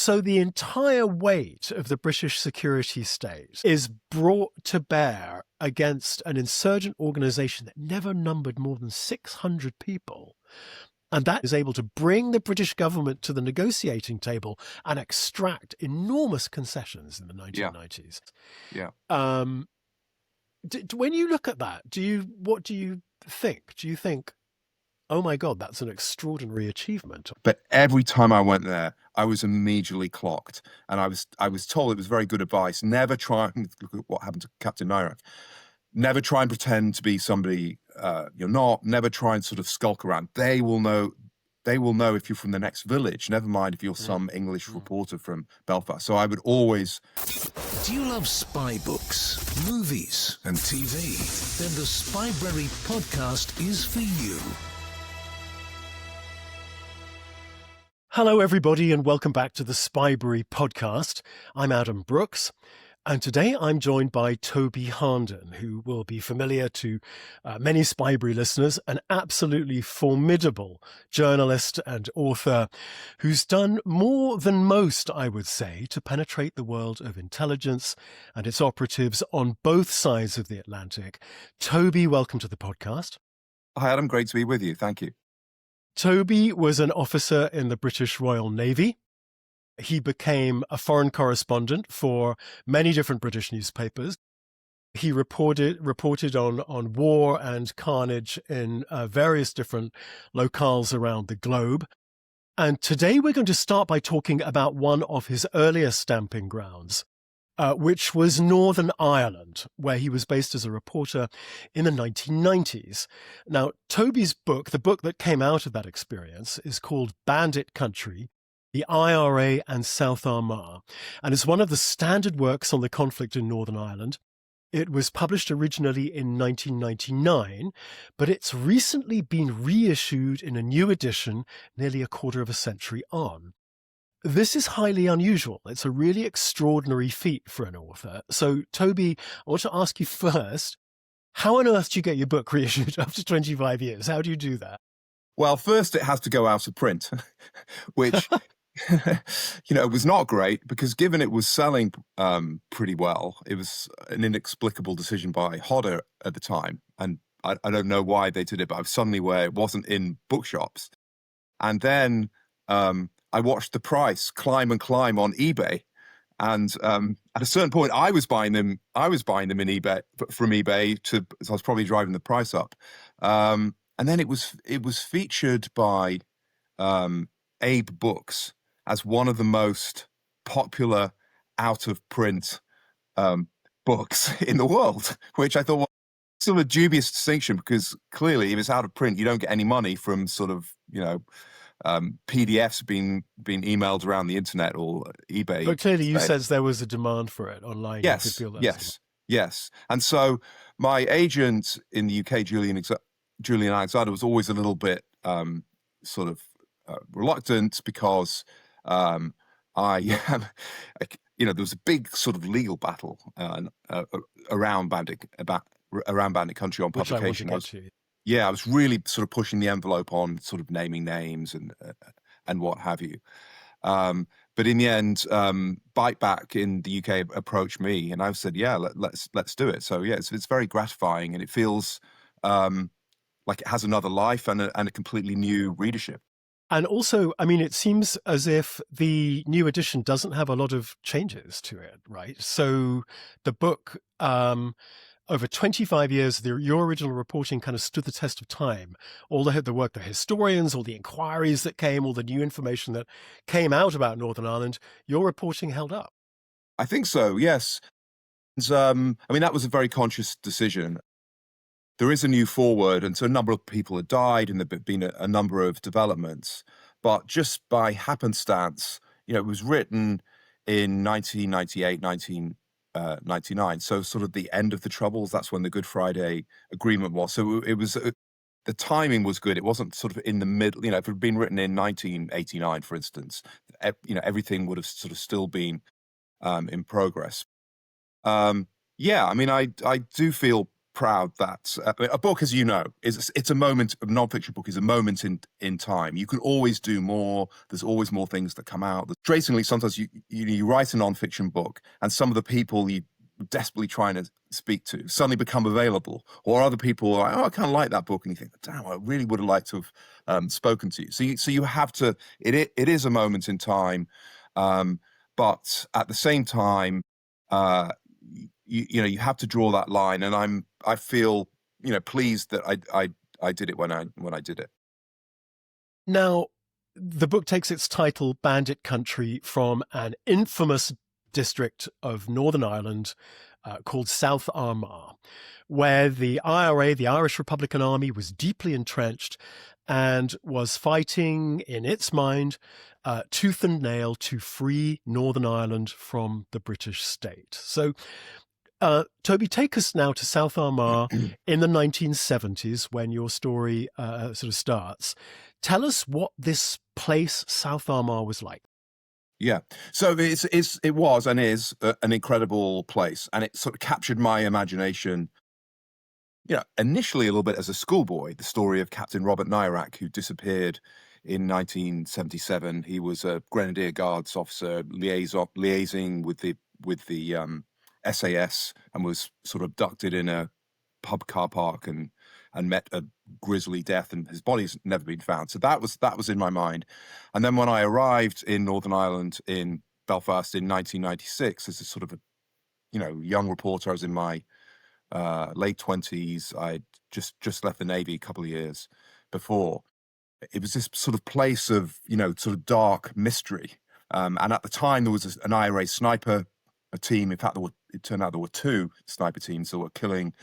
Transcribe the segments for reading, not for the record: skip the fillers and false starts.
So the entire weight of the British security state is brought to bear against an insurgent organization that never numbered more than 600 people. And that is able to bring the British government to the negotiating table and extract enormous concessions in the 1990s. Yeah. When you look at that, what do you think? Do you think, oh my God, that's an extraordinary achievement? But every time I went there, I was immediately clocked. And I was told, it was very good advice, never try and look at what happened to Captain Nairac. Never try and pretend to be somebody you're not. Never try and sort of skulk around. They will know if you're from the next village, never mind if you're some English reporter from Belfast. So I would always... Do you love spy books, movies and TV? Then the Spybrary podcast is for you. Hello, everybody, and welcome back to the Spybrary podcast. I'm Adam Brookes. And today I'm joined by Toby Harden, who will be familiar to many Spybrary listeners, an absolutely formidable journalist and author who's done more than most, I would say, to penetrate the world of intelligence and its operatives on both sides of the Atlantic. Toby, welcome to the podcast. Hi, Adam. Great to be with you. Thank you. Toby was an officer in the British Royal Navy. He became a foreign correspondent for many different British newspapers. He reported on war and carnage in various different locales around the globe. And today we're going to start by talking about one of his earlier stamping grounds, which was Northern Ireland, where he was based as a reporter in the 1990s. Now, Toby's book, the book that came out of that experience, is called Bandit Country, the IRA and South Armagh, and it's one of the standard works on the conflict in Northern Ireland. It was published originally in 1999, but it's recently been reissued in a new edition nearly a quarter of a century on. This is highly unusual. It's a really extraordinary feat for an author. So, Toby, I want to ask you first, how on earth do you get your book reissued after 25 years? How do you do that? Well, first it has to go out of print, which... was not great because given it was selling pretty well, it was an inexplicable decision by Hodder at the time. And I don't know why they did it, but I was suddenly where it wasn't in bookshops. And then I watched the price climb and climb on eBay. And at a certain point, I was buying them in eBay from eBay so I was probably driving the price up. And then it was featured by Abe Books as one of the most popular out-of-print books in the world, which I thought was sort of a dubious distinction because clearly if it's out of print, you don't get any money from sort of, PDFs being emailed around the internet or eBay. But clearly you said there was a demand for it online. Yes, yes. And so my agent in the UK, Julian Alexander, was always a little bit reluctant because there was a big sort of legal battle around Bandit Country on publication. I was really sort of pushing the envelope on sort of naming names and what have you. But in the end, Bite Back in the UK approached me, and I said, "Yeah, let's do it." So yeah, it's very gratifying, and it feels like it has another life and a completely new readership. And also, I mean, it seems as if the new edition doesn't have a lot of changes to it, right? So the book, over 25 years, your original reporting kind of stood the test of time. All the work, the historians, all the inquiries that came, all the new information that came out about Northern Ireland, your reporting held up. I think so, yes. That was a very conscious decision. There is a new foreword, and so a number of people have died, and there have been a number of developments. But just by happenstance, it was written in 1998, 1999. So sort of the end of the Troubles. That's when the Good Friday Agreement was. So it was the timing was good. It wasn't sort of in the middle. If it had been written in 1989, for instance, everything would have sort of still been in progress. I do feel proud that a book, as you know, it's a moment. A non-fiction book is a moment in time. You can always do more. There's always more things that come out. Frustratingly, sometimes you write a non-fiction book, and some of the people you desperately trying to speak to suddenly become available, or other people are like, oh, I kind of like that book, and you think, damn, I really would have liked to have spoken to you. So you have to. It is a moment in time, but at the same time, you have to draw that line, and I feel pleased that I did it when I did it. Now, the book takes its title, Bandit Country, from an infamous district of Northern Ireland called South Armagh, where the IRA, the Irish Republican Army, was deeply entrenched and was fighting, in its mind, tooth and nail to free Northern Ireland from the British state. So, Toby, take us now to South Armagh in the 1970s, when your story sort of starts. Tell us what this place, South Armagh, was like. Yeah, so it was and is an incredible place, and it sort of captured my imagination. Initially a little bit as a schoolboy, the story of Captain Robert Nairac, who disappeared in 1977. He was a Grenadier Guards officer liaising with the SAS, and was sort of abducted in a pub car park and met a grisly death, and his body's never been found. So that was in my mind. And then when I arrived in Northern Ireland, in Belfast, in 1996, as a sort of a young reporter, I was in my late 20s. I'd just left the Navy a couple of years before. It was this sort of place of sort of dark mystery. And at the time, there was an IRA sniper team. In fact, it turned out there were two sniper teams that were killing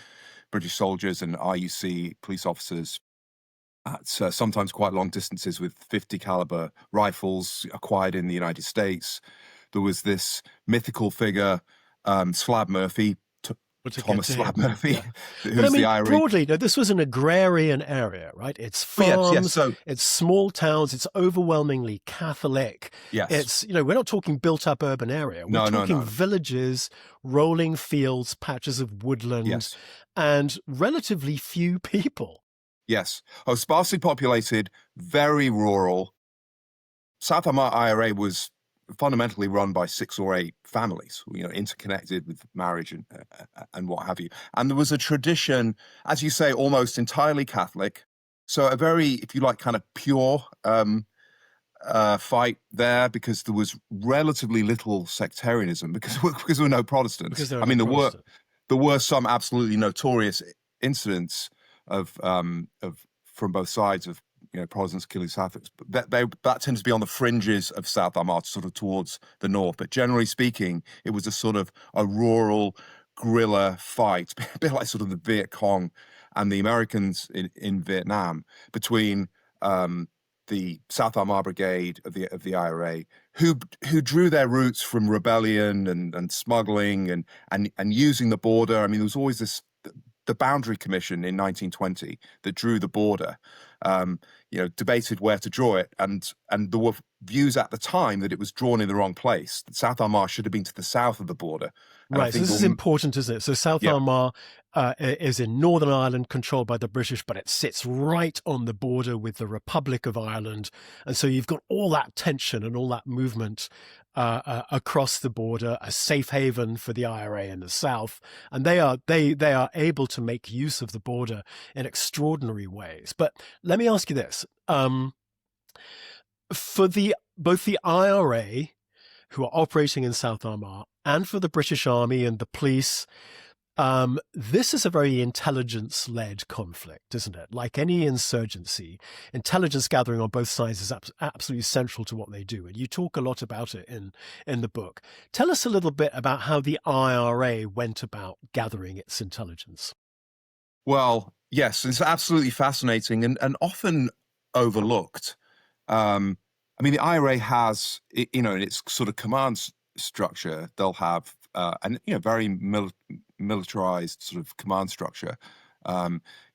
British soldiers and RUC police officers at sometimes quite long distances with 50 caliber rifles acquired in the United States. There was this mythical figure, Slab Murphy, Thomas Slab Murphy. Yeah. But I mean, broadly, this was an agrarian area, right? It's farms, yes. So, it's small towns, it's overwhelmingly Catholic. Yes. It's, we're not talking built up urban area. We're talking villages, rolling fields, patches of woodland, yes, and relatively few people. Yes. Sparsely populated, very rural. South Armagh IRA was fundamentally run by 6 or 8 families, interconnected with marriage and what have you. And there was a tradition, as you say, almost entirely Catholic. So a very, if you like, kind of pure fight there, because there was relatively little sectarianism, because there were no Protestants. There were some absolutely notorious incidents of from both sides of Protestants killing Catholics, but that tends to be on the fringes of South Armagh, sort of towards the north. But generally speaking, it was a sort of a rural guerrilla fight, a bit like sort of the Viet Cong and the Americans in Vietnam, between the South Armagh Brigade of the IRA, who drew their roots from rebellion and smuggling and using the border. I mean, there was always the Boundary Commission in 1920 that drew the border, debated where to draw it, and there were views at the time that it was drawn in the wrong place. That South Armagh should have been to the south of the border. Right, so this is important, isn't it? So South Armagh is in Northern Ireland, controlled by the British, but it sits right on the border with the Republic of Ireland. And so you've got all that tension and all that movement across the border, a safe haven for the IRA in the south. And they are able to make use of the border in extraordinary ways. But let me ask you this. For both the IRA, who are operating in South Armagh, and for the British Army and the police, this is a very intelligence-led conflict, isn't it? Like any insurgency, intelligence gathering on both sides is absolutely central to what they do. And you talk a lot about it in the book. Tell us a little bit about how the IRA went about gathering its intelligence. Well, yes, it's absolutely fascinating and often overlooked. I mean, the IRA has, in its sort of command structure, they'll have very militarized sort of command structure.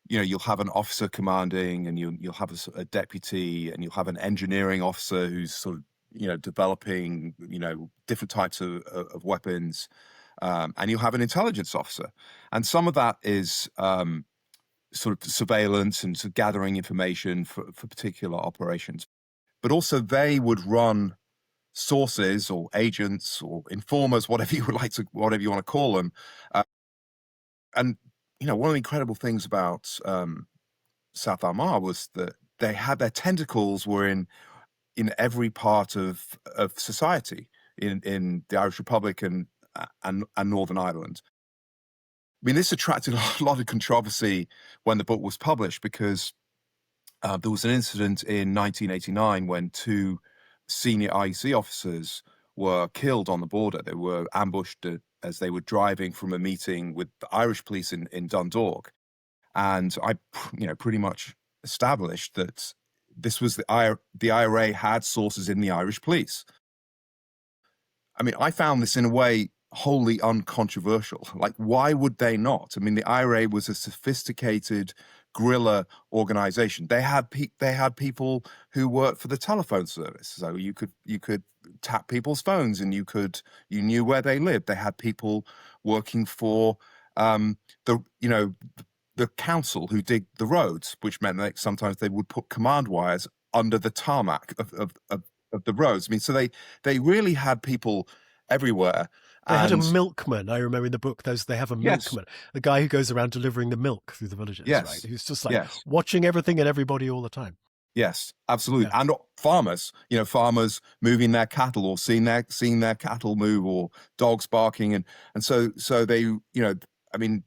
You'll have an officer commanding, and you'll have a deputy, and you'll have an engineering officer who's sort of developing different types of weapons. and you'll have an intelligence officer. And some of that is sort of surveillance and sort of gathering information for particular operations. But also they would run sources or agents or informers, whatever you want to call them. And one of the incredible things about South Armagh was that they had their tentacles were in every part of society in the Irish Republic and Northern Ireland. I mean, this attracted a lot of controversy when the book was published because there was an incident in 1989 when 2 senior IEC officers were killed on the border. They were ambushed as they were driving from a meeting with the Irish police in Dundalk. And I, pretty much established that this was the IRA had sources in the Irish police. I mean, I found this in a way wholly uncontroversial. Like, why would they not? I mean, the IRA was a sophisticated guerrilla organization. They had people who worked for the telephone service, so you could tap people's phones and you knew where they lived. They had people working for the council who dig the roads, which meant that sometimes they would put command wires under the tarmac of the roads. I mean, so they really had people everywhere. They had a milkman. I remember in the book, they have a milkman, a guy who goes around delivering the milk through the villages, right? Who's just like watching everything and everybody all the time. Yes, absolutely. Yeah. And farmers, farmers moving their cattle or seeing their cattle move, or dogs barking, and so they, I mean,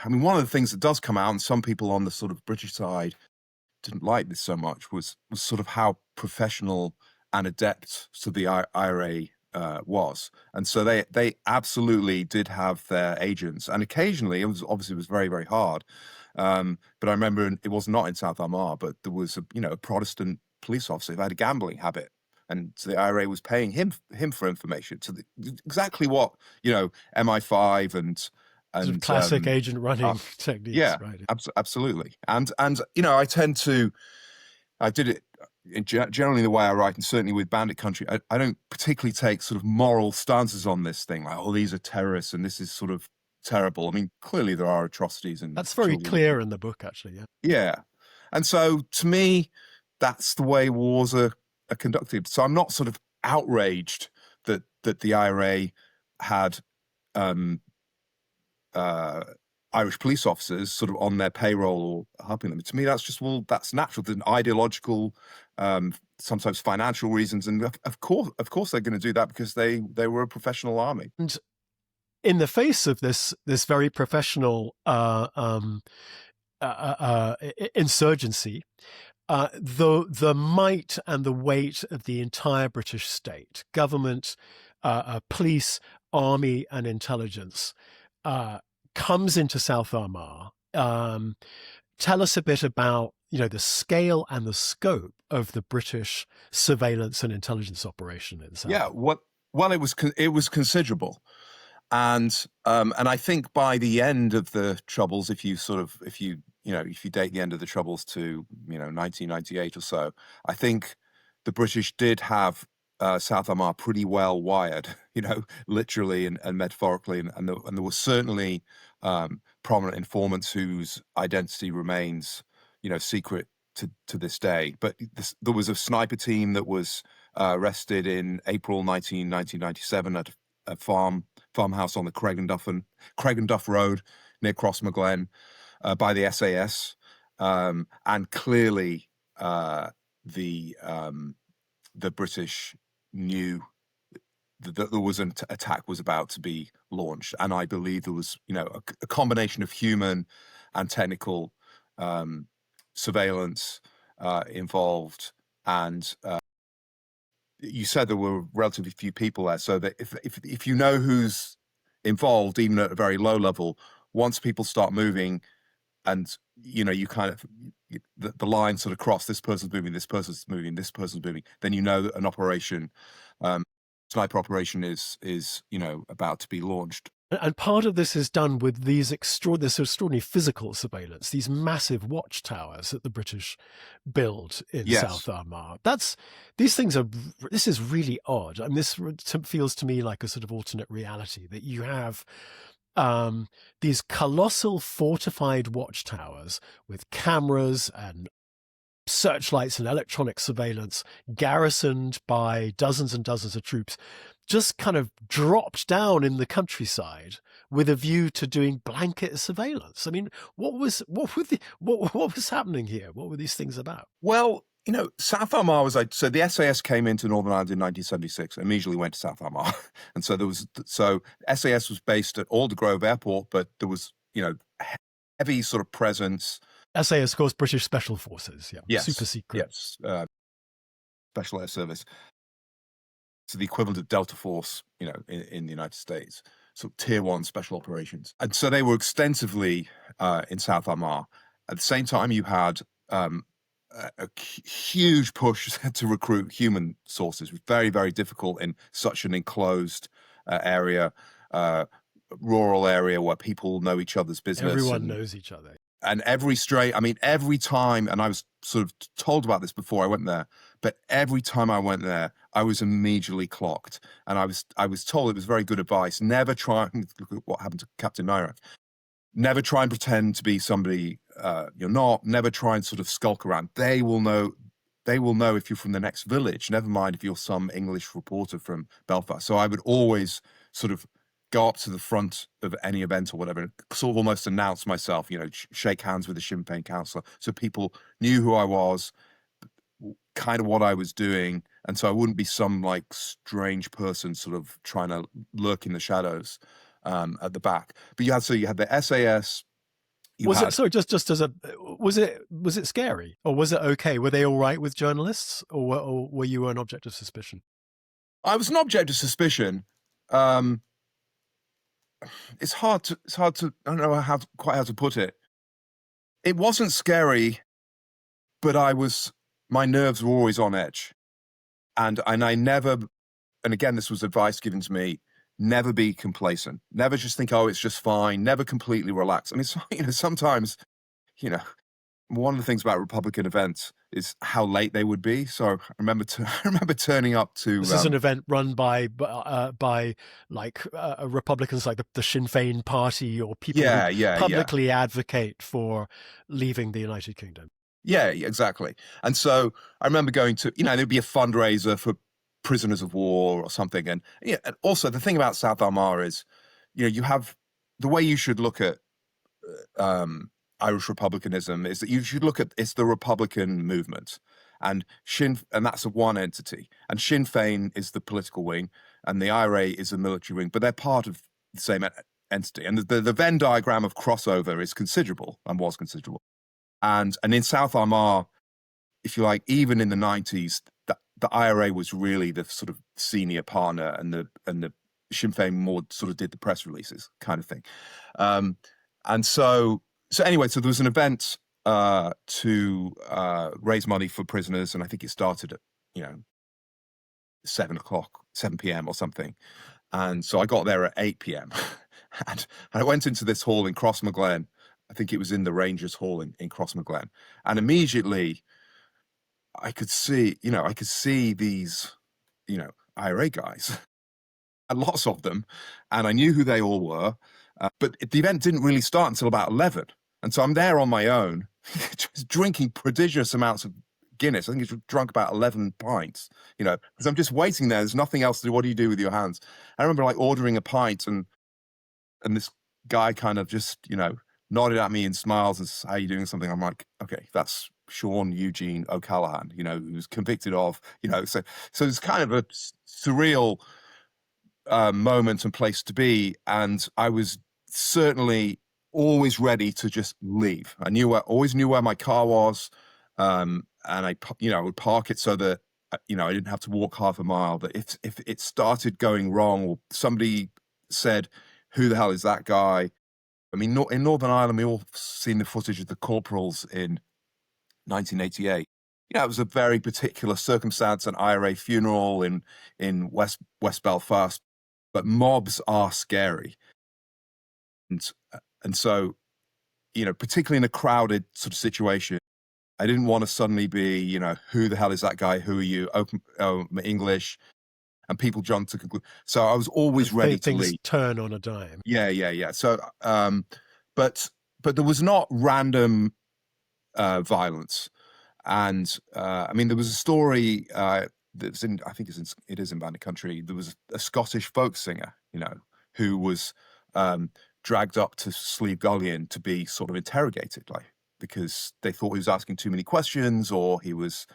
one of the things that does come out, and some people on the sort of British side didn't like this so much, was sort of how professional and adept the IRA was. And so they absolutely did have their agents, and occasionally it was very, very hard. But I remember it was not in South Armagh, but there was a Protestant police officer who had a gambling habit, and so the IRA was paying him for information. So exactly what MI5 and sort of classic agent running techniques. Yeah, right. Absolutely. And I did it generally the way I write, and certainly with Bandit Country, I don't particularly take sort of moral stances on this thing, like, oh, these are terrorists and this is sort of terrible. I mean, clearly there are atrocities, and that's very clear in the book, actually. Yeah. And so to me, that's the way wars are conducted. So I'm not sort of outraged that the IRA had Irish police officers sort of on their payroll or helping them. To me, that's just, that's natural. There's an ideological, sometimes financial reasons, and of course they're going to do that because they were a professional army. And in the face of this very professional insurgency, the might and the weight of the entire British state, government, police, army, and intelligence comes into South Armagh. Tell us a bit about the scale and the scope of the British surveillance and intelligence operation in South. Yeah, well, it was considerable, and I think by the end of the Troubles, if you date the end of the Troubles to 1998 or so, I think the British did have South Armagh pretty well wired, literally and metaphorically, and there were certainly prominent informants whose identity remains, secret to this day. But there was a sniper team that was arrested in April 1997 at a farmhouse on the Craigenduff Road near Crossmaglen by the SAS, and clearly the British knew that there was an attack was about to be launched, and I believe there was a combination of human and technical surveillance involved. And you said there were relatively few people there, so that if you know who's involved, even at a very low level, once people start moving, and you kind of the line sort of cross, this person's moving, this person's moving, this person's moving, then that an operation, sniper operation is about to be launched. And part of this is done with this extraordinary physical surveillance, these massive watchtowers that the British build in South Armagh. This is really odd. I mean, this feels to me like a sort of alternate reality, that you have these colossal fortified watchtowers with cameras and searchlights and electronic surveillance, garrisoned by dozens and dozens of troops, just kind of dropped down in the countryside with a view to doing blanket surveillance. I mean, what was happening here? What were these things about? Well, South Armagh was so the SAS came into Northern Ireland in 1976, and immediately went to South Armagh. And so SAS was based at Aldergrove Airport, but there was, heavy sort of presence. SAS, of course, British Special Forces. Yeah. Yes. Super secret. Yes. Special Air Service. So the equivalent of Delta Force, in the United States. So Tier 1 special operations. And so they were extensively in South Armagh. At the same time, you had a huge push to recruit human sources. It was very, very difficult in such an enclosed area, rural area where people know each other's business. Everyone knows each other. And every time, and I was sort of told about this before I went there, but every time I went there, I was immediately clocked. And I was told, it was very good advice, never try, look at what happened to Captain Myrick, never try and pretend to be somebody you're not, never try and sort of skulk around. They will know if you're from the next village, never mind if you're some English reporter from Belfast. So I would always sort of go up to the front of any event or whatever, and sort of almost announce myself, shake hands with the Sinn Féin councillor, so people knew who I was, kind of what I was doing, and so I wouldn't be some like strange person sort of trying to lurk in the shadows at the back. But you had the SAS. Was it scary, or was it okay? Were they all right with journalists, or were you an object of suspicion? I was an object of suspicion. It's hard to I don't know quite how to put it. It wasn't scary, but my nerves were always on edge. And I never, and again, this was advice given to me, never be complacent. Never just think, oh, it's just fine. Never completely relax. I mean, sometimes, one of the things about Republican events is how late they would be. So I remember turning up to. This is an event run by Republicans like the Sinn Féin party, or people who publicly advocate for leaving the United Kingdom. Yeah, exactly. And so I remember going to, there'd be a fundraiser for prisoners of war or something. And and also the thing about South Armagh is, you have the way you should look at Irish republicanism is that you should look at it's the Republican movement, and that's one entity, and Sinn Féin is the political wing, and the IRA is the military wing, but they're part of the same entity. And the Venn diagram of crossover is considerable, and was considerable. And in South Armagh, if you like, even in the 90s, the IRA was really the sort of senior partner, and the Sinn Féin more sort of did the press releases kind of thing. And so anyway, so there was an event to raise money for prisoners, and I think it started at 7 p.m. or something. And so I got there at 8 p.m. and I went into this hall in Crossmaglen. I think it was in the Rangers Hall in Crossmaglen, and immediately I could see these IRA guys, and lots of them, and I knew who they all were. But the event didn't really start until about 11. And so I'm there on my own, just drinking prodigious amounts of Guinness. I think I drunk about 11 pints, because I'm just waiting there. There's nothing else to do. What do you do with your hands? I remember ordering a pint, and this guy kind of just, nodded at me and smiles and says, how are you doing? Something. I'm like, okay, that's Sean Eugene O'Callaghan, who's convicted of, so it's kind of a surreal moment and place to be. And I was certainly always ready to just leave. Always knew where my car was, and I would park it so that I didn't have to walk half a mile. But if it started going wrong, or somebody said, "Who the hell is that guy?" I mean, in Northern Ireland, we all seen the footage of the corporals in 1988. It was a very particular circumstance, an IRA funeral in West Belfast. But mobs are scary. and so, particularly in a crowded sort of situation, I didn't want to suddenly be, who the hell is that guy? Who are you? English, and people jump to conclude. So I was always ready to leave. Things turn on a dime. Yeah. So, but there was not random violence, and there was a story that's in. I think it is in Bandit Country. There was a Scottish folk singer, who was dragged up to Slab Gullion to be sort of interrogated, because they thought he was asking too many questions, or he was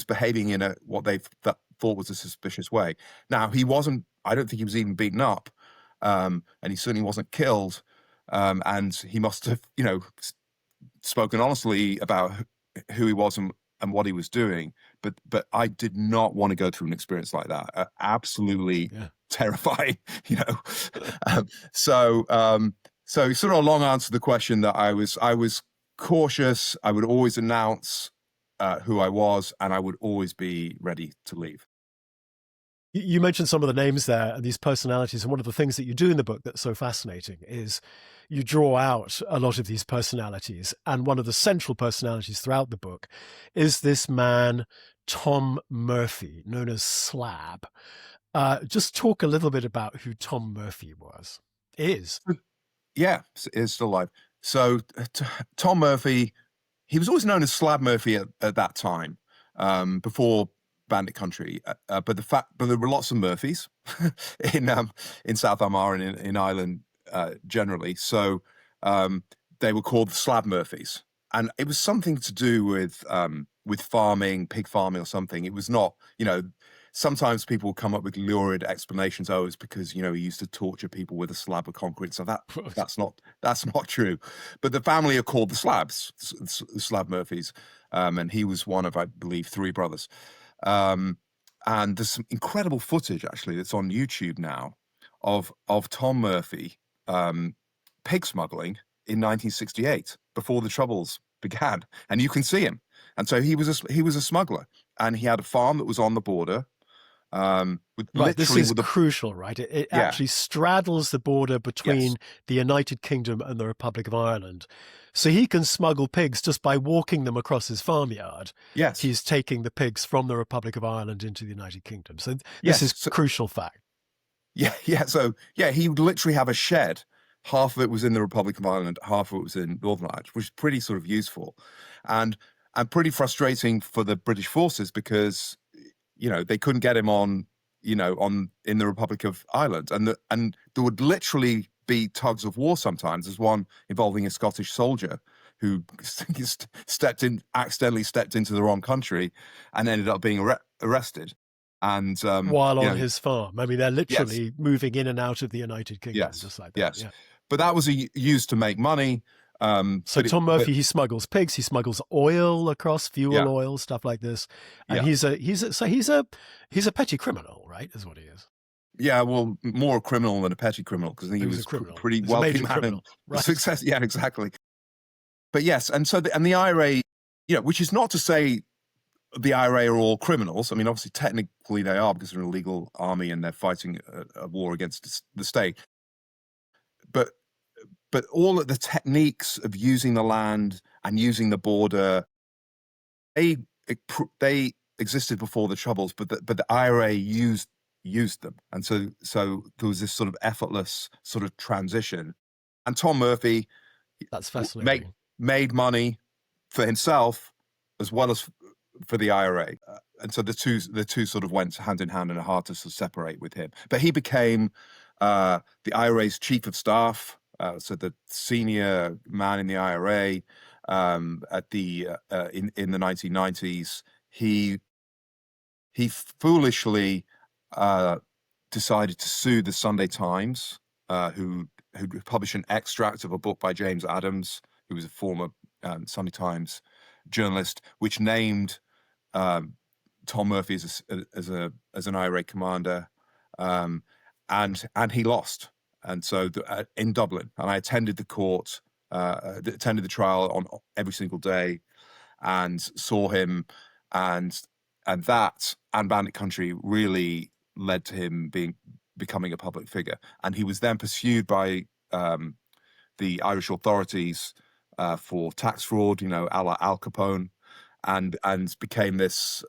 behaving in what they thought was a suspicious way. Now, he wasn't, I don't think he was even beaten up, and he certainly wasn't killed, and he must have, spoken honestly about who he was and what he was doing. But I did not want to go through an experience like that. Absolutely terrifying, So sort of a long answer to the question that I was cautious. I would always announce who I was, and I would always be ready to leave. You mentioned some of the names there and these personalities, and one of the things that you do in the book that's so fascinating is you draw out a lot of these personalities, and one of the central personalities throughout the book is this man, Tom Murphy, known as Slab. Just talk a little bit about who Tom Murphy is. Yeah, is still alive. So Tom Murphy, he was always known as Slab Murphy at that time, before Bandit Country. But there were lots of Murphys in South Armagh and in Ireland generally. So they were called the Slab Murphys, and it was something to do with farming, pig farming or something. It was not, sometimes people come up with lurid explanations. Oh, it's because, he used to torture people with a slab of concrete. So that's not true. But the family are called the Slabs, the Slab Murphys. And he was one of, I believe, 3 brothers. And there's some incredible footage actually that's on YouTube now of Tom Murphy pig smuggling in 1968, before the Troubles began. And you can see him. And so he was a smuggler, and he had a farm that was on the border. This is crucial, right? It actually straddles the border between the United Kingdom and the Republic of Ireland. So he can smuggle pigs just by walking them across his farmyard. Yes. He's taking the pigs from the Republic of Ireland into the United Kingdom. So this is crucial fact. Yeah. So, he would literally have a shed. Half of it was in the Republic of Ireland, half of it was in Northern Ireland, which is pretty sort of useful. And pretty frustrating for the British forces, because they couldn't get him in the Republic of Ireland, and there would literally be tugs of war sometimes. There's one involving a Scottish soldier who accidentally stepped into the wrong country and ended up being arrested. And while on his farm, I mean, they're literally moving in and out of the United Kingdom, just like that. Yes, but that was used to make money. So Tom Murphy, he smuggles pigs, he smuggles oil across, fuel oil, stuff like this, and he's a petty criminal, right? Is what he is. Yeah, well, more a criminal than a petty criminal, because I think he was a pretty wealthy man. Right. Success, yeah, exactly. But yes, and so the IRA, which is not to say the IRA are all criminals. I mean, obviously, technically they are, because they're an illegal army and they're fighting a war against the state. But all of the techniques of using the land and using the border, they existed before the Troubles, but the IRA used them, and so there was this sort of effortless sort of transition. And Tom Murphy, that's fascinating, made money for himself as well as for the IRA, and so the two sort of went hand in hand, and are hard to sort of separate with him. But he became the IRA's chief of staff. So the senior man in the IRA at the in the 1990s, he foolishly decided to sue the Sunday Times, who published an extract of a book by James Adams, who was a former Sunday Times journalist, which named Tom Murphy as an IRA commander, and he lost. And so in Dublin, and I attended the court, attended the trial on every single day, and saw him, and that and Bandit Country really led to him becoming a public figure. And he was then pursued by the Irish authorities for tax fraud, a la Al Capone, and became this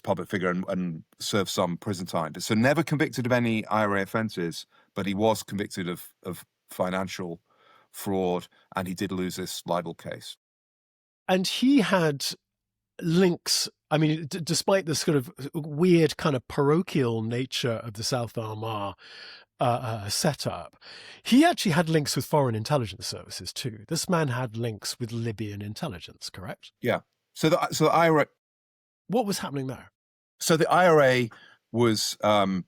public figure and served some prison time. So never convicted of any IRA offences, but he was convicted of financial fraud, and he did lose this libel case. And he had links, I mean, despite the sort of weird kind of parochial nature of the South Armagh setup, he actually had links with foreign intelligence services too. This man had links with Libyan intelligence, correct? Yeah. So the IRA... What was happening there? So the IRA was, the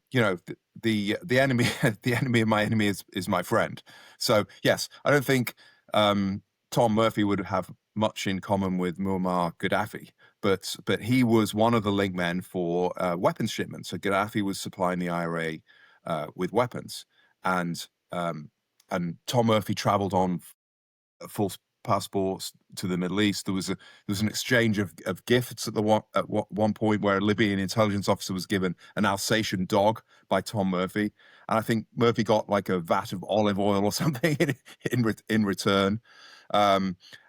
enemy. The enemy of my enemy is my friend. So yes, I don't think Tom Murphy would have much in common with Muammar Gaddafi, but he was one of the link men for weapons shipments. So Gaddafi was supplying the IRA with weapons, and Tom Murphy travelled on false passports to the Middle East. There was an exchange of gifts at one point where a Libyan intelligence officer was given an Alsatian dog by Tom Murphy, and I think Murphy got like a vat of olive oil or something in return.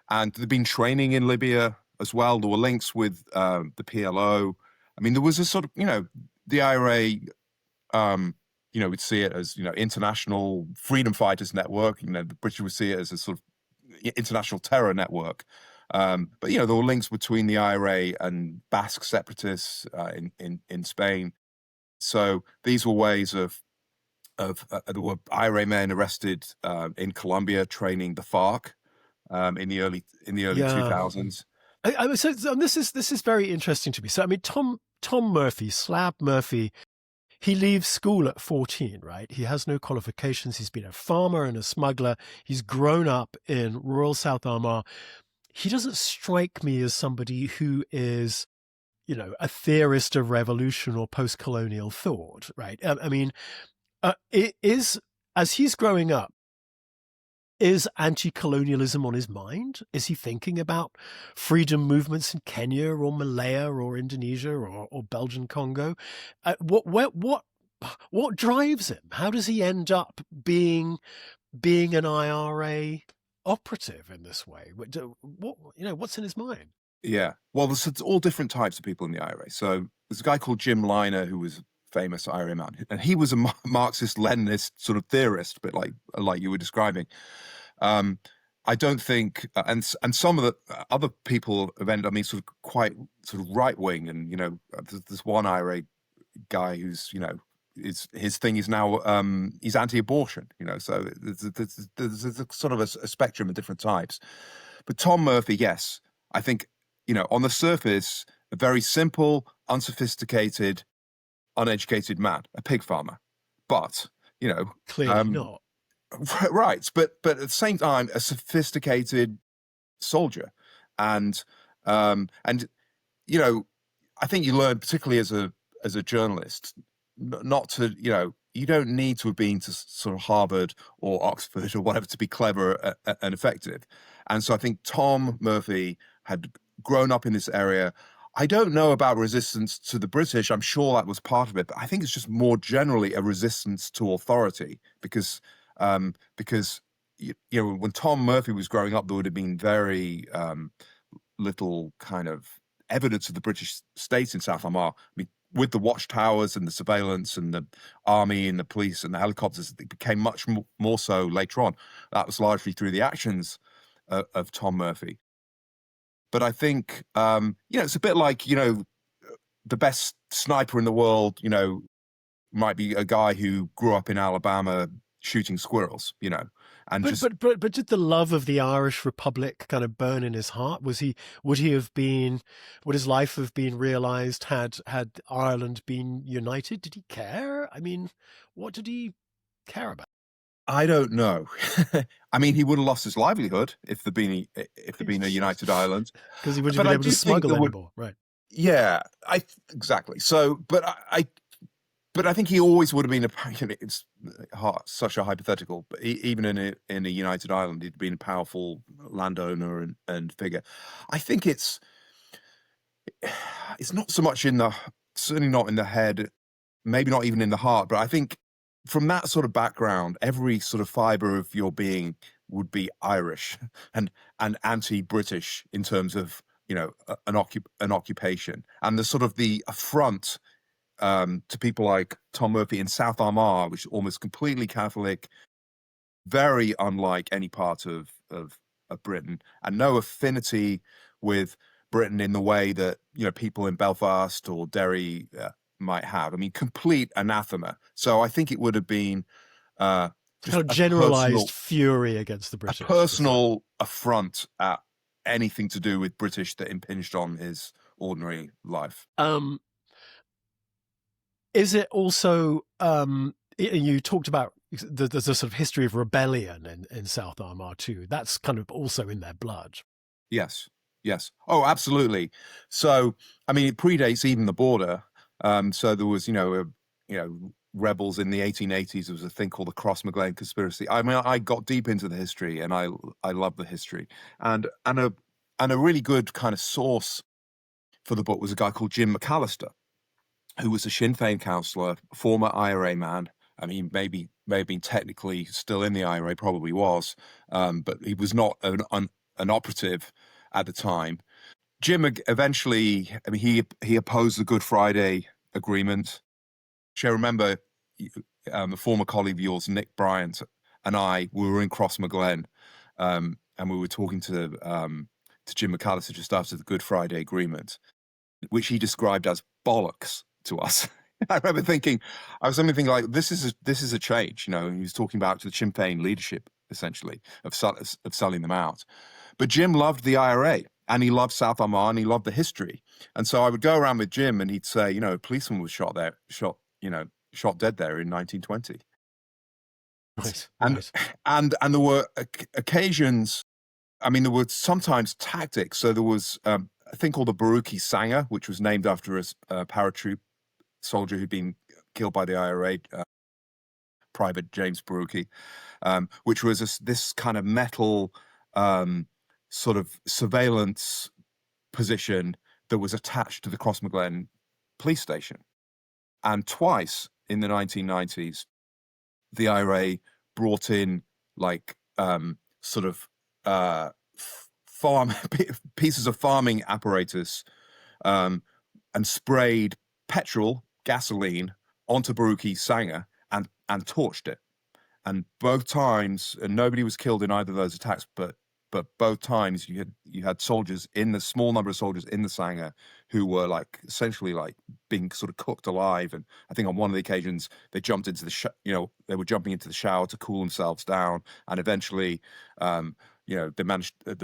And there'd been training in Libya as well. There were links with the PLO. I mean, there was a sort of, the IRA, we'd see it as, international freedom fighters network. The British would see it as a sort of international terror network. But, there were links between the IRA and Basque separatists in Spain. So these were ways there were IRA men arrested in Colombia training the FARC. In the early 2000s. So this is very interesting to me. So I mean, Tom Murphy, Slab Murphy, he leaves school at 14, right? He has no qualifications. He's been a farmer and a smuggler. He's grown up in rural South Armagh. He doesn't strike me as somebody who is, a theorist of revolution or post-colonial thought, right? I mean, it is, as he's growing up, is anti-colonialism on his mind? Is he thinking about freedom movements in Kenya or Malaya or Indonesia or Belgian Congo? What drives him? How does he end up being an IRA operative in this way? What's in his mind? Yeah, well, there's all different types of people in the IRA. So there's a guy called Jim Liner who was famous IRA man, and he was a Marxist-Leninist sort of theorist, but like you were describing. I don't think, and some of the other people have ended up being sort of quite sort of right-wing, and there's one IRA guy who's his thing is now he's anti-abortion, so there's a sort of a spectrum of different types. But Tom Murphy, yes, I think on the surface, a very simple, unsophisticated, uneducated man, a pig farmer, but clearly not. Right, but at the same time, a sophisticated soldier, and I think you learn, particularly as a journalist, not to you don't need to have been to sort of Harvard or Oxford or whatever to be clever and effective. And so I think Tom Murphy had grown up in this area. I don't know about resistance to the British. I'm sure that was part of it, but I think it's just more generally a resistance to authority because when Tom Murphy was growing up, there would have been very little kind of evidence of the British state in South Armagh. I mean, with the watchtowers and the surveillance and the army and the police and the helicopters, it became much more so later on. That was largely through the actions of Tom Murphy. But I think, it's a bit like, the best sniper in the world, might be a guy who grew up in Alabama shooting squirrels, and but did the love of the Irish Republic kind of burn in his heart? Would his life have been realized had Ireland been united? Did he care? I mean, what did he care about? I don't know. I mean, he would have lost his livelihood if there'd been a united Ireland, because he wouldn't have been able to smuggle anymore, right? Yeah, exactly. So, but I think he always would have been it's such a hypothetical, but even in a united Ireland, he'd been a powerful landowner and figure. I think it's not so much certainly not in the head, maybe not even in the heart, but I think from that sort of background, every sort of fiber of your being would be Irish and anti-British in terms of, you know, an occupation, and the sort of the affront to people like Tom Murphy in South Armagh, which is almost completely Catholic, very unlike any part of Britain, and no affinity with Britain in the way that, you know, people in Belfast or Derry might have. I mean, complete anathema. So I think it would have been just kind of a generalized fury against the British. a personal affront at anything to do with British that impinged on his ordinary life. Is it also, you talked about the sort of history of rebellion in South Armagh too. That's kind of also in their blood. Yes. Oh, absolutely. So, I mean, it predates even the border. So there was, rebels in the 1880s. There was a thing called the Cross-Maglen conspiracy. I mean, I got deep into the history, and I love the history. And a really good kind of source for the book was a guy called Jim McAllister, who was a Sinn Féin councillor, former IRA man. I mean, maybe may have been technically still in the IRA, probably was, but he was not an operative at the time. Jim eventually, I mean, he opposed the Good Friday Agreement. I remember a former colleague of yours, Nick Bryant, and we were in Cross-Maglen, and we were talking to Jim McAllister just after the Good Friday Agreement, which he described as bollocks to us. I remember thinking, like, this is a change, you know. And he was talking about to the Sinn Féin leadership, essentially, of selling them out. But Jim loved the IRA, and he loved South Armagh, and he loved the history. And so I would go around with Jim, and he'd say, you know, a policeman was shot dead there in 1920. Right. And there were occasions. I mean, there were sometimes tactics. So there was a thing called the Baruki Sanger, which was named after a paratroop soldier who'd been killed by the IRA, Private James Baruki, which was this kind of metal sort of surveillance position that was attached to the Cross-Maglen police station. And twice in the 1990s, the IRA brought in like sort of pieces of farming apparatus and sprayed gasoline onto Baruki's Sanger and torched it. And both times, and nobody was killed in either of those attacks, but both times you had soldiers in the small number of soldiers in the Sanger who were like essentially like being sort of cooked alive. And I think on one of the occasions they jumped into they were jumping into the shower to cool themselves down. And eventually, the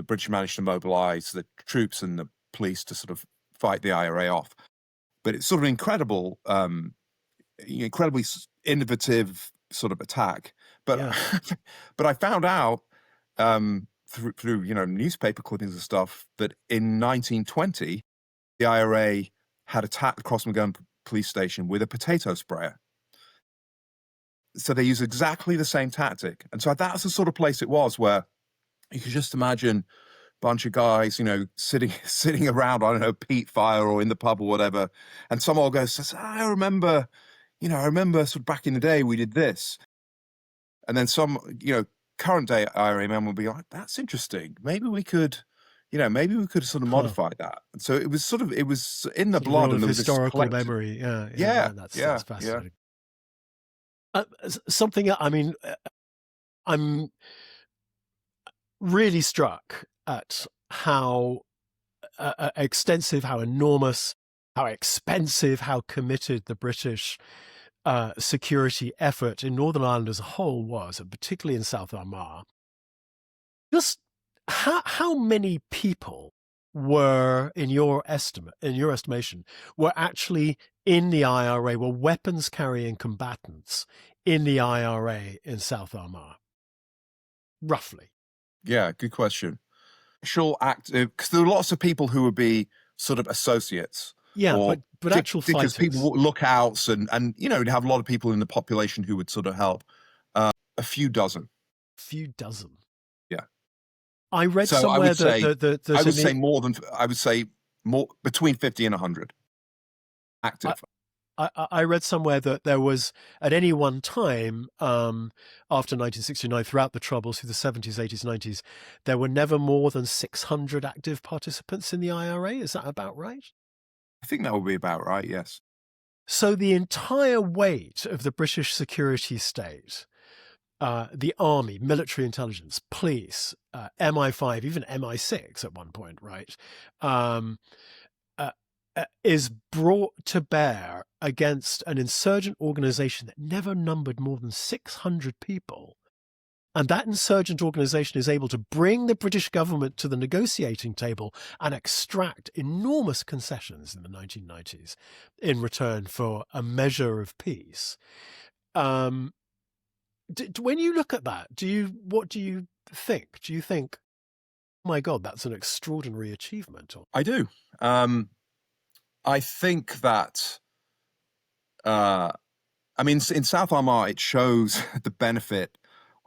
British managed to mobilize the troops and the police to sort of fight the IRA off. But it's sort of incredibly innovative sort of attack. But Yeah. but I found out through newspaper clippings and stuff that in 1920 the IRA had attacked the Cross-Maglen police station with a potato sprayer. So they used exactly the same tactic. And so that's the sort of place it was where you could just imagine bunch of guys, sitting around, I don't know, peat fire or in the pub or whatever. And some old guy says, I remember sort of back in the day we did this. And then some, current day IRA man will be like, that's interesting. Maybe we could sort of modify that. And so it was in the blood, and there was historical memory. Yeah. That's fascinating. Something, I mean, I'm really struck at how extensive, how enormous, how expensive, how committed the British security effort in Northern Ireland as a whole was, and particularly in South Armagh. Just how many people were, in your estimation, were actually in the IRA, were weapons carrying combatants in the IRA in South Armagh? Roughly. Yeah, good question. Actual active, because there were lots of people who would be sort of associates. Yeah, but actual fighters. Because people lookouts and you'd have a lot of people in the population who would sort of help. A few dozen. Yeah. I read somewhere I would say more between 50 and 100 active. I read somewhere that there was, at any one time, after 1969, throughout the Troubles, through the 70s, 80s, 90s, there were never more than 600 active participants in the IRA. Is that about right? I think that would be about right, yes. So the entire weight of the British security state, the army, military intelligence, police, MI5, even MI6 at one point, right, is brought to bear against an insurgent organization that never numbered more than 600 people. And that insurgent organization is able to bring the British government to the negotiating table and extract enormous concessions in the 1990s in return for a measure of peace. When you look at that, what do you think? Do you think, oh my God, that's an extraordinary achievement? I do. I think that, in South Armagh, it shows the benefit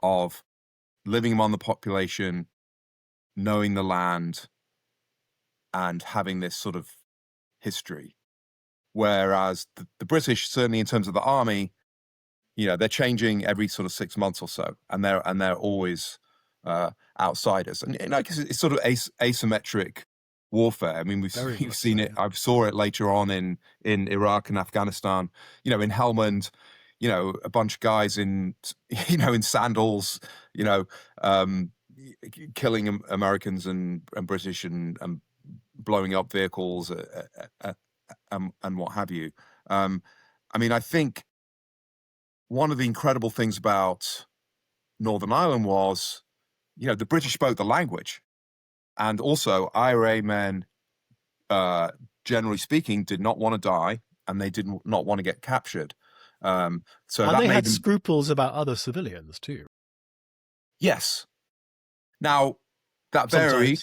of living among the population, knowing the land, and having this sort of history. Whereas the British, certainly in terms of the army, they're changing every sort of 6 months or so, and they're always outsiders. And I guess it's sort of asymmetric warfare. I mean, we've seen it. I saw it later on in Iraq and Afghanistan. In Helmand, a bunch of guys in sandals, killing Americans and British and blowing up vehicles and what have you. I think one of the incredible things about Northern Ireland was, the British spoke the language. And also, IRA men, generally speaking, did not want to die, and they did not want to get captured. And they had scruples about other civilians too. Yes. Now, that varied.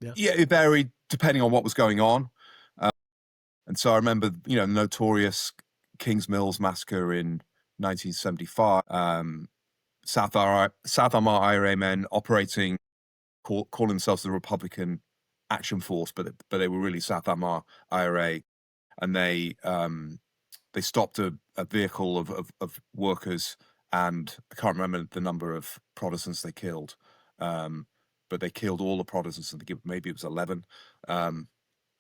Yeah, it varied depending on what was going on. And so I remember, notorious Kings Mills massacre in 1975. South Armagh IRA men operating, calling themselves the Republican Action Force, but they were really South Armagh IRA, and they stopped a vehicle of workers, and I can't remember the number of Protestants they killed, but they killed all the Protestants. I think maybe it was 11, and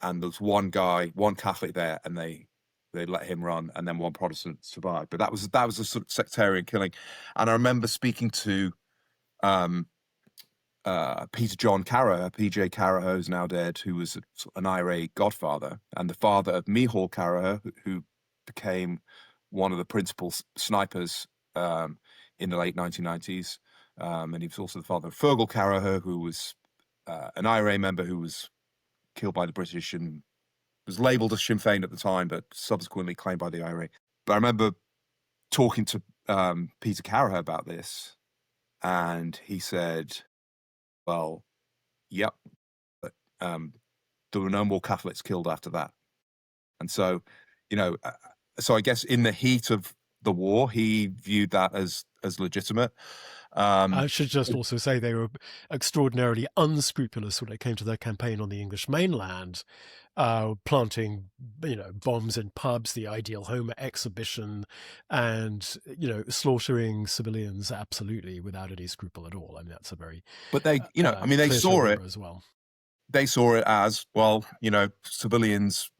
there was one Catholic there, and they let him run, and then one Protestant survived. But that was a sort of sectarian killing. And I remember speaking to Peter John Carraher, PJ Carraher, who's now dead, who was an IRA godfather, and the father of Micheál Carraher, who became one of the principal snipers in the late 1990s. And he was also the father of Fergal Carraher, who was an IRA member who was killed by the British and was labelled as Sinn Féin at the time, but subsequently claimed by the IRA. But I remember talking to Peter Carraher about this, and he said, well, yep, but there were no more Catholics killed after that. And so, so I guess in the heat of the war, he viewed that as legitimate. I should just also say they were extraordinarily unscrupulous when it came to their campaign on the English mainland, planting, bombs in pubs, the Ideal Home exhibition, and, slaughtering civilians absolutely without any scruple at all. I mean, that's a very... But they, they saw it as well. They saw it as, well, civilians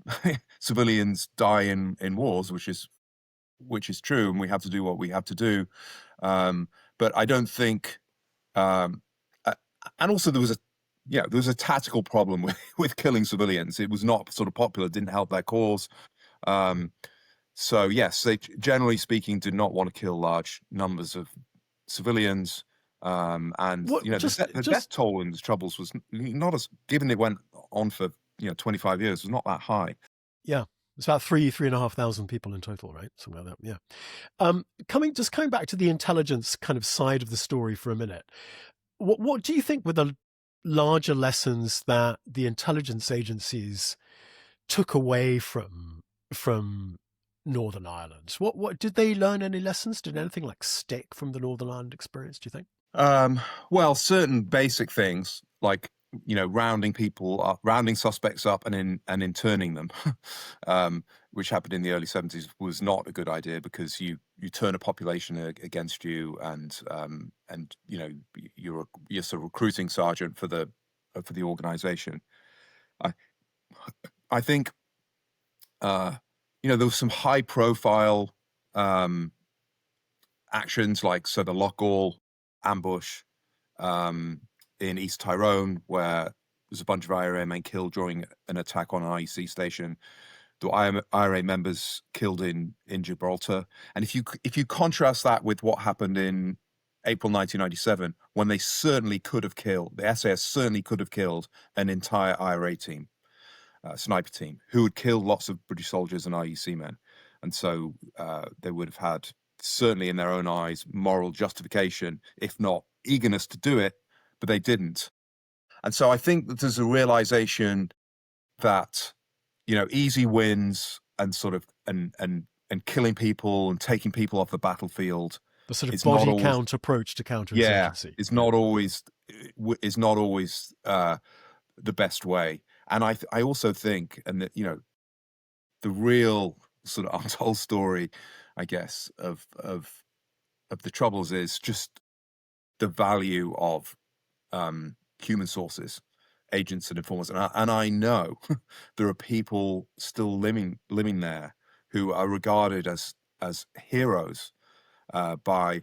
die in wars, which is true, and we have to do what we have to do. But I don't think, and also there was a tactical problem with killing civilians. It was not sort of popular, didn't help their cause. So yes, they generally speaking did not want to kill large numbers of civilians. And the death toll in the Troubles was not as, given it went on for 25 years, was not that high. Yeah. It's about 3,500 people in total, right? Something like that. Yeah. Coming back to the intelligence kind of side of the story for a minute. What do you think were the larger lessons that the intelligence agencies took away from Northern Ireland? What did they learn any lessons? Did anything like stick from the Northern Ireland experience, do you think? Well, certain basic things like rounding people up, rounding suspects up and interning them, which happened in the early 70s, was not a good idea, because you turn a population against you, and you're sort of recruiting sergeant for the organization. I think there was some high profile actions, like the Loughgall ambush in East Tyrone, where there's a bunch of IRA men killed during an attack on an IEC station. The IRA members killed in Gibraltar. And if you contrast that with what happened in April 1997, when they certainly could have killed, the SAS certainly could have killed an entire IRA team, sniper team, who had killed lots of British soldiers and IEC men. And so they would have had, certainly in their own eyes, moral justification, if not eagerness to do it, but they didn't. And so I think that there's a realization that, easy wins and and killing people and taking people off the battlefield, the sort of body count approach to counterinsurgency, is not always the best way. And I also think, and that the real sort of untold story, I guess, of the Troubles is just the value of human sources, agents and informers. And I know there are people still living there who are regarded as heroes by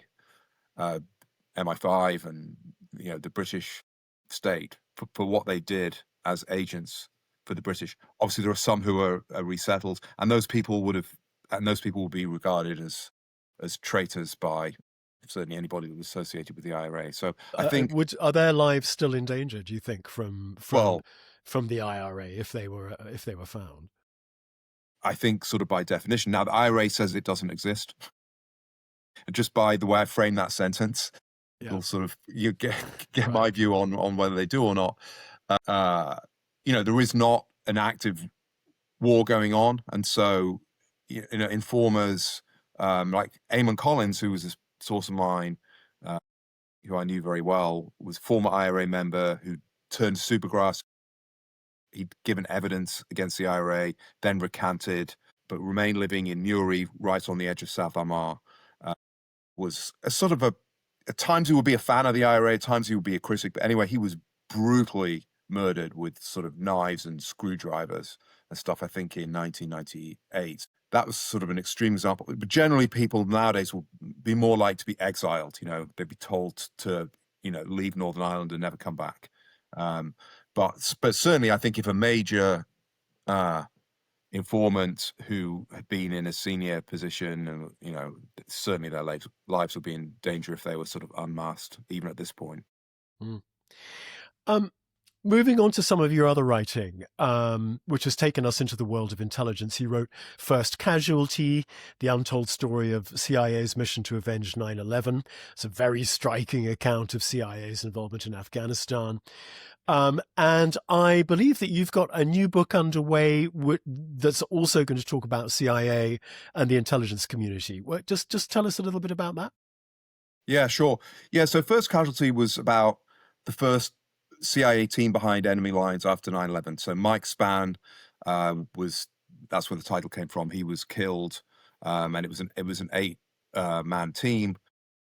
MI5 and the British state for what they did as agents for the British. Obviously, there are some who are resettled, and those people will be regarded as traitors by certainly anybody that was associated with the IRA. So I think are their lives still in danger, do you think, from the IRA if they were found? I think sort of by definition. Now the IRA says it doesn't exist. Just by the way I frame that sentence, it'll sort of you get right. My view on whether they do or not. There is not an active war going on, and so informers like Eamon Collins, who was a source of mine, who I knew very well, was a former IRA member who turned supergrass. He'd given evidence against the IRA, then recanted, but remained living in Newry, right on the edge of South Armagh. Was a sort of at times he would be a fan of the IRA, at times he would be a critic. But anyway, he was brutally murdered with sort of knives and screwdrivers and stuff, I think, in 1998. That was sort of an extreme example. But generally, people nowadays will be more like to be exiled. They'd be told to, leave Northern Ireland and never come back. But certainly, I think if a major informant who had been in a senior position, and certainly their lives would be in danger if they were sort of unmasked, even at this point. Moving on to some of your other writing, which has taken us into the world of intelligence. You wrote First Casualty, the untold story of CIA's mission to avenge 9/11. It's a very striking account of CIA's involvement in Afghanistan. And I believe that you've got a new book underway that's also going to talk about CIA and the intelligence community. Just tell us a little bit about that. Yeah, sure. Yeah, so First Casualty was about the first CIA team behind enemy lines after 9/11. So Mike Spann that's where the title came from. He was killed, and it was an 8-man team.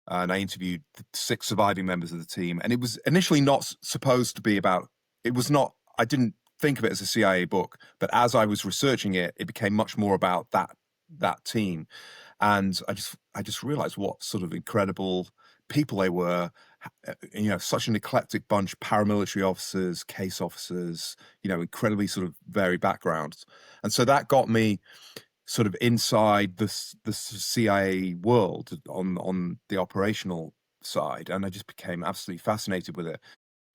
And I interviewed the 6 surviving members of the team. And it was initially not supposed to be about, I didn't think of it as a CIA book, but as I was researching it, it became much more about that team. And I just realized what sort of incredible people they were, such an eclectic bunch, paramilitary officers, case officers, incredibly sort of varied backgrounds. And so that got me sort of inside the CIA world on the operational side, and I just became absolutely fascinated with it.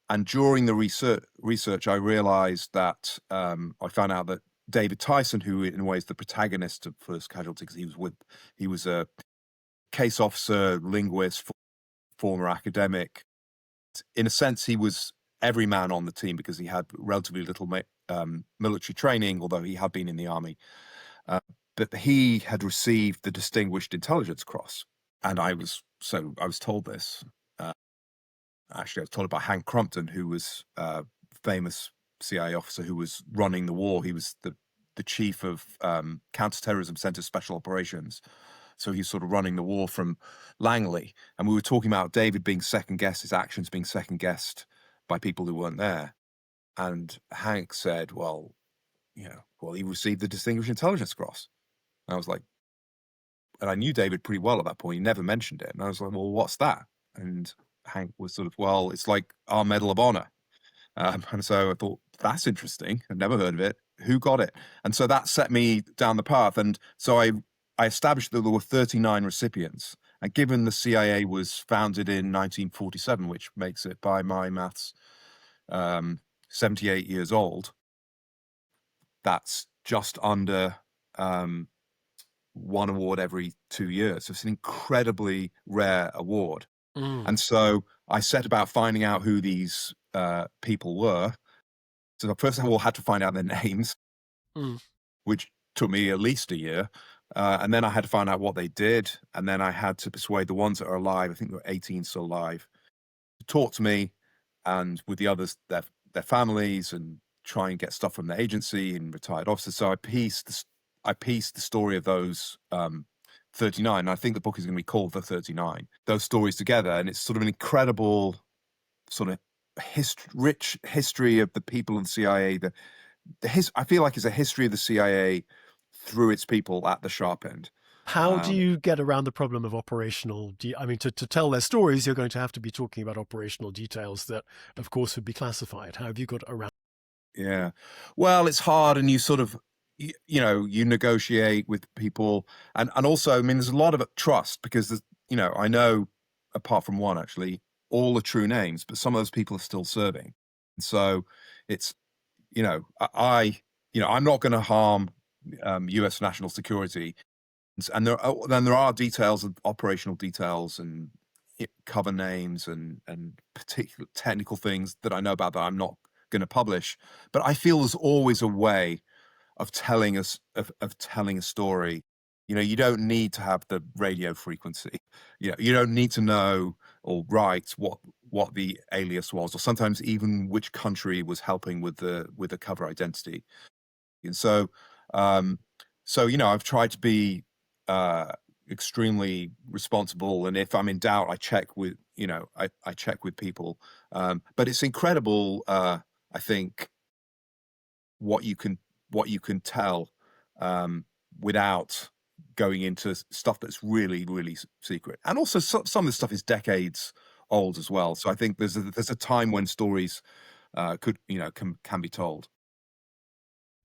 And during the research, I realized that I found out that David Tyson, who in a way is the protagonist of First Casualty, because he was a case officer, linguist, former academic. In a sense, he was every man on the team because he had relatively little military training, although he had been in the army. But he had received the Distinguished Intelligence Cross. And I was told this. Actually, I was told it by Hank Crumpton, who was famous CIA officer who was running the war. He was the chief of Counterterrorism Center Special Operations. So he's sort of running the war from Langley. And we were talking about David being second-guessed, his actions being second-guessed by people who weren't there. And Hank said, well, he received the Distinguished Intelligence Cross. And I was like, and I knew David pretty well at that point. He never mentioned it. And I was like, well, what's that? And Hank was sort of, well, it's like our Medal of Honor. And so I thought, that's interesting. I'd never heard of it. Who got it? And so that set me down the path. And so I established that there were 39 recipients. And given the CIA was founded in 1947, which makes it, by my maths, 78 years old, that's just under one award every 2 years. So it's an incredibly rare award. And so I set about finding out who these people were. So first of all, I had to find out their names, which took me at least a year. And then I had to find out what they did. And then I had to persuade the ones that are alive, I think there were 18 still alive, to talk to me, and with the others, their families, and try and get stuff from the agency and retired officers. So I pieced the story of those 39. I think the book is going to be called The 39. Those stories together, and it's sort of an incredible sort of rich history of the people in the CIA. I feel like it's a history of the CIA through its people at the sharp end. How do you get around the problem of operational? To tell their stories, you're going to have to be talking about operational details that, of course, would be classified. How have you got around? Yeah, well, it's hard, and you sort of, you negotiate with people, and also, I mean, there's a lot of trust, because there's, I know, apart from one actually, all the true names, but some of those people are still serving, and so it's, I'm not going to harm U.S. national security, and there are details, of operational details, and cover names, and particular technical things that I know about that I'm not going to publish, but I feel there's always a way of telling us of telling a story. You don't need to have the radio frequency. You don't need to know or write what the alias was, or sometimes even which country was helping with the cover identity. And so I've tried to be extremely responsible, and if I'm in doubt, I check with I check with people. But it's incredible. I think what you can tell without going into stuff that's really, really secret. And also some of the stuff is decades old as well. So I think there's a time when stories can be told.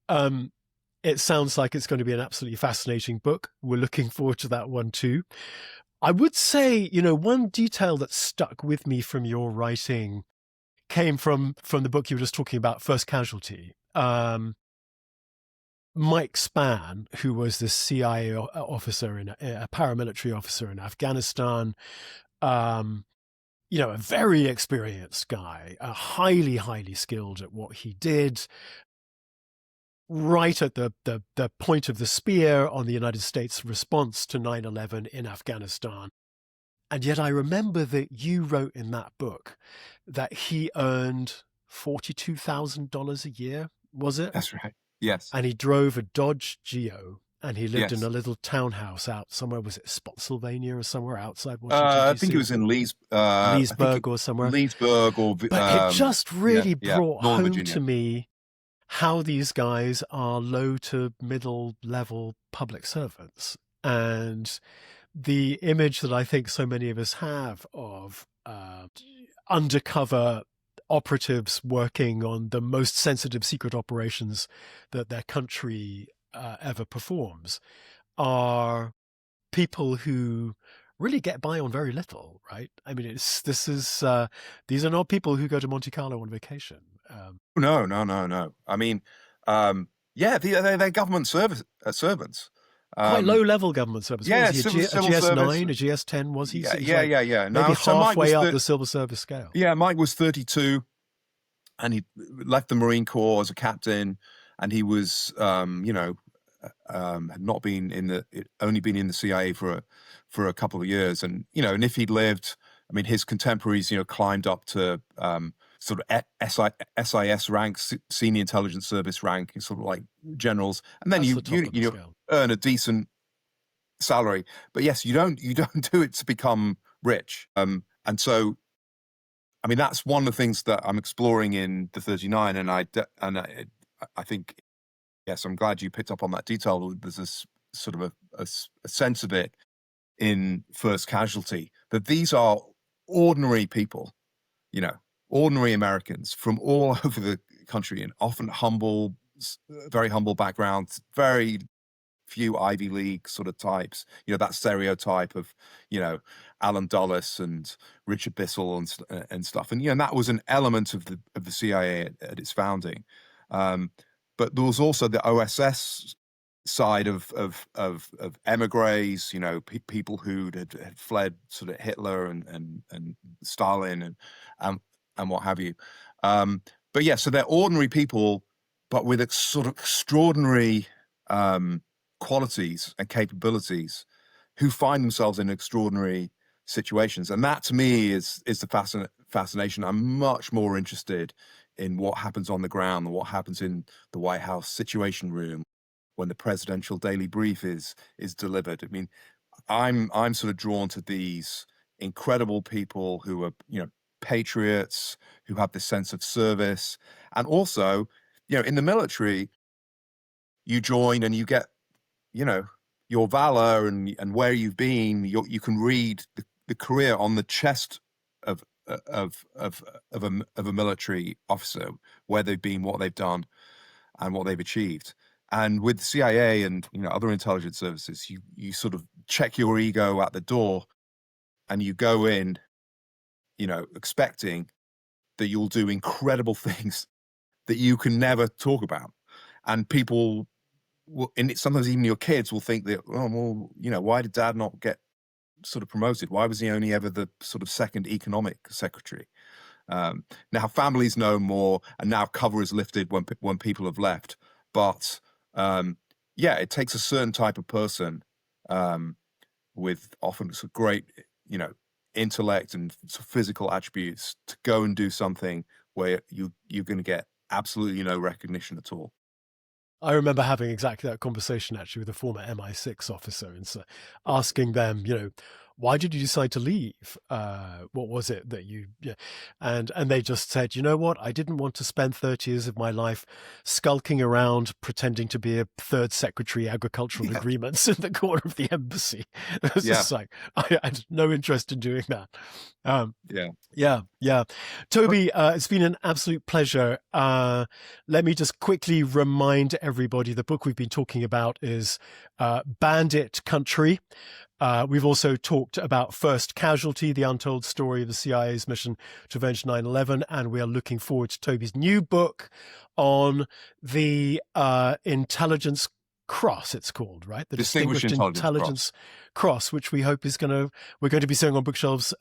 It sounds like it's going to be an absolutely fascinating book. We're looking forward to that one too. I would say, one detail that stuck with me from your writing came from the book you were just talking about, First Casualty. Mike Spann, who was the CIA officer, a paramilitary officer in Afghanistan, a very experienced guy, highly, highly skilled at what he did, right at the point of the spear on the United States response to 9/11 in Afghanistan. And yet I remember that you wrote in that book that he earned $42,000 a year, was it? That's right. Yes. And he drove a Dodge Geo, and he lived Yes. in a little townhouse out somewhere. Was it Spotsylvania or somewhere outside I Washington, think it was in Leesburg or somewhere. Leesburg, or But it just really brought Northern home Virginia. to me how these guys are low to middle level public servants. And the image that I think so many of us have of undercover operatives working on the most sensitive secret operations that their country ever performs are people who really get by on very little, right? I mean, these are not people who go to Monte Carlo on vacation. No. I mean, they're government servants. Quite low-level government service. Yeah, What was he, a civil GS9, service. a GS10, was he? So he's Yeah. Maybe So Mike halfway was up the civil service scale. Yeah, Mike was 32, and he left the Marine Corps as a captain, and he was, had not been only been in the CIA for a couple of years, and and if he'd lived, I mean, his contemporaries, climbed up to sort of SIS rank, senior intelligence service rank, sort of like generals, and then you earn a decent salary. But yes, you don't do it to become rich. And so, I mean, that's one of the things that I'm exploring in the 39, and I think, yes, I'm glad you picked up on that detail. There's this sort of a sense of it in First Casualty, that these are ordinary people, ordinary Americans from all over the country, and often humble, very humble backgrounds, very few Ivy League sort of types, that stereotype of, Alan Dulles and Richard Bissell and stuff. And, that was an element of the CIA at its founding. But there was also the OSS side of emigres, people who had fled sort of Hitler and Stalin and what have you. But yeah, so they're ordinary people, but with sort of extraordinary qualities and capabilities, who find themselves in extraordinary situations. And that to me is the fascination. I'm much more interested in what happens on the ground and what happens in the White House Situation Room when the presidential daily brief is delivered. I mean, I'm sort of drawn to these incredible people who are, patriots, who have this sense of service. And also, in the military, you join and you get, your valor and where you've been. You can read the career on the chest of a military officer, where they've been, what they've done, and what they've achieved. And with the CIA and other intelligence services, you sort of check your ego at the door, and you go in, expecting that you'll do incredible things that you can never talk about, and people will, and sometimes even your kids will think that, oh well, why did Dad not get sort of promoted? Why was he only ever the sort of second economic secretary? Now families know more, and now cover is lifted when people have left. But it takes a certain type of person with often some great, intellect and physical attributes to go and do something where you're going to get absolutely no recognition at all. I remember having exactly that conversation actually with a former MI6 officer, and so asking them, why did you decide to leave? What was it that you, and they just said, you know what? I didn't want to spend 30 years of my life skulking around, pretending to be a third secretary agricultural agreements in the corner of the embassy. It was just like, I had no interest in doing that. Yeah. Toby, it's been an absolute pleasure. Let me just quickly remind everybody, the book we've been talking about is Bandit Country. We've also talked about First Casualty, the untold story of the CIA's mission to avenge 9/11, and we are looking forward to Toby's new book on the intelligence cross, it's called, right? The Distinguished Intelligence Cross, which we hope we're going to be seeing on bookshelves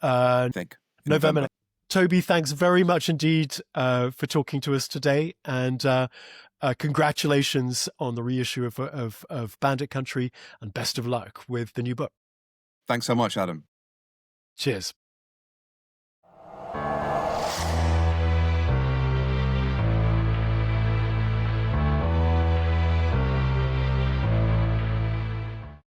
November. Toby, thanks very much indeed for talking to us today, and congratulations on the reissue of Bandit Country, and best of luck with the new book. Thanks so much, Adam. Cheers.